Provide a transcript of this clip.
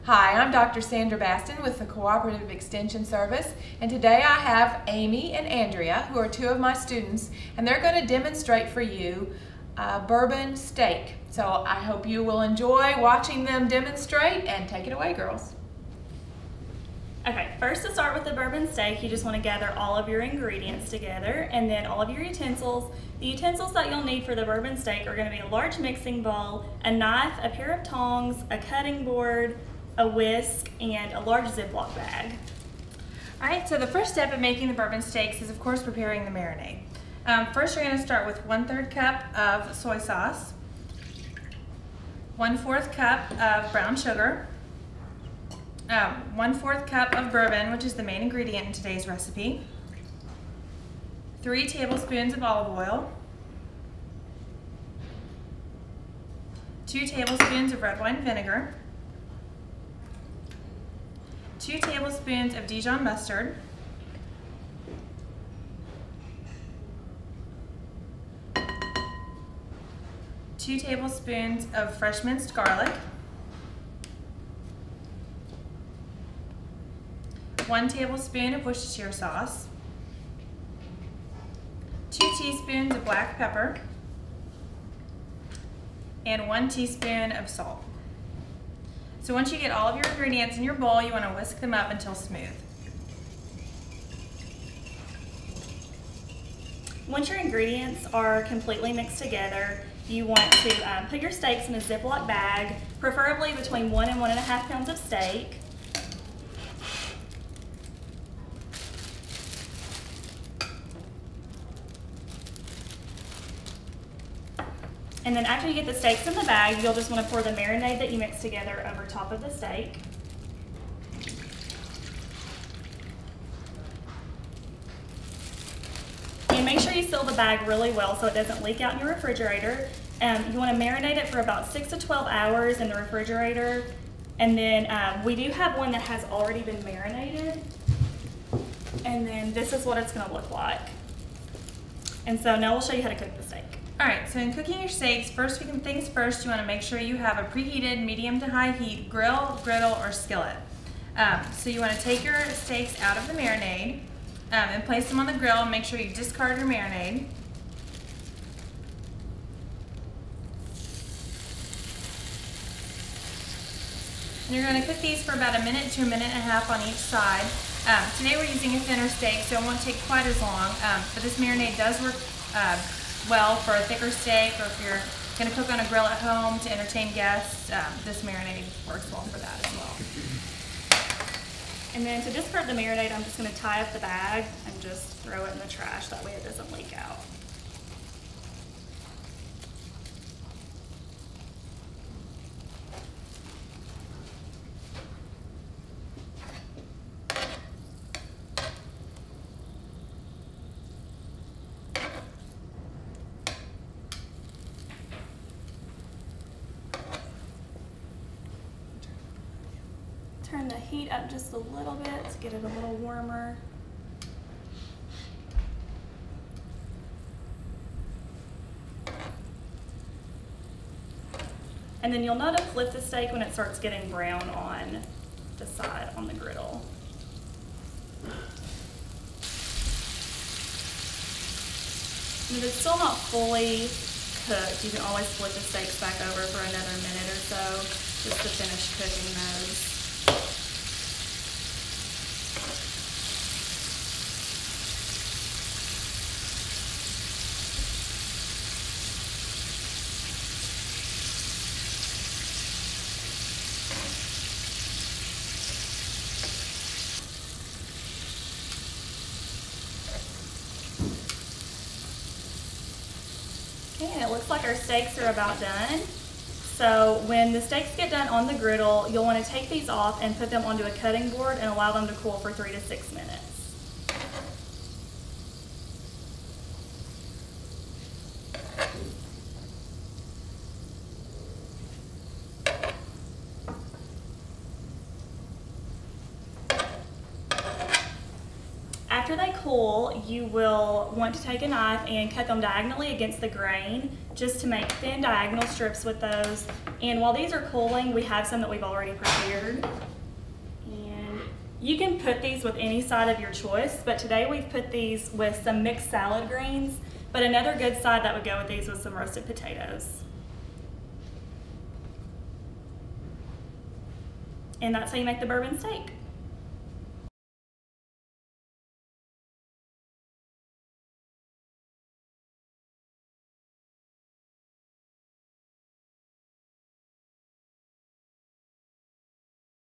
Hi, I'm Dr. Sandra Baston with the Cooperative Extension Service, and today I have Amy and Andrea, who are two of my students, and they're going to demonstrate for you bourbon steak. So I hope you will enjoy watching them demonstrate, and take it away, girls. Okay, first to start with the bourbon steak, you just want to gather all of your ingredients together and then all of your utensils. The utensils that you'll need for the bourbon steak are going to be a large mixing bowl, a knife, a pair of tongs, a cutting board, a whisk, and a large Ziploc bag. Alright, so the first step in making the bourbon steaks is of course preparing the marinade. First you're going to start with 1/3 cup of soy sauce, 1/4 cup of brown sugar, 1/4 cup of bourbon, which is the main ingredient in today's recipe, 3 tablespoons of olive oil, 2 tablespoons of red wine vinegar, 2 tablespoons of Dijon mustard, 2 tablespoons of fresh minced garlic, 1 tablespoon of Worcestershire sauce, 2 teaspoons of black pepper, and 1 teaspoon of salt. So once you get all of your ingredients in your bowl, you want to whisk them up until smooth. Once your ingredients are completely mixed together, you want to put your steaks in a Ziploc bag, preferably between 1 and 1.5 pounds of steak. And then after you get the steaks in the bag, you'll just want to pour the marinade that you mixed together over top of the steak. And make sure you seal the bag really well so it doesn't leak out in your refrigerator. You want to marinate it for about 6 to 12 hours in the refrigerator. And then we do have one that has already been marinated. And then this is what it's going to look like. And so now we'll show you how to cook the steak. Alright, so in cooking your steaks, first things first, you want to make sure you have a preheated medium to high heat grill, griddle, or skillet. So you want to take your steaks out of the marinade and place them on the grill, and make sure you discard your marinade. And you're going to cook these for about 1 minute to 1.5 minutes on each side. Today we're using a thinner steak, so it won't take quite as long, but this marinade does work well for a thicker steak, or if you're going to cook on a grill at home to entertain guests, this marinade works well for that as well. And then to discard the marinade, I'm just going to tie up the bag and just throw it in the trash. That way it doesn't leak out. Turn the heat up just a little bit to get it a little warmer. And then you'll know to flip the steak when it starts getting brown on the side on the griddle. And if it's still not fully cooked, you can always flip the steaks back over for another minute or so just to finish cooking those. Okay, and it looks like our steaks are about done. So when the steaks get done on the griddle, you'll want to take these off and put them onto a cutting board and allow them to cool for 3 to 6 minutes. After they cool, you will want to take a knife and cut them diagonally against the grain just to make thin diagonal strips with those. And while these are cooling, we have some that we've already prepared. And you can put these with any side of your choice, but today we've put these with some mixed salad greens. But another good side that would go with these was some roasted potatoes. And that's how you make the bourbon steak.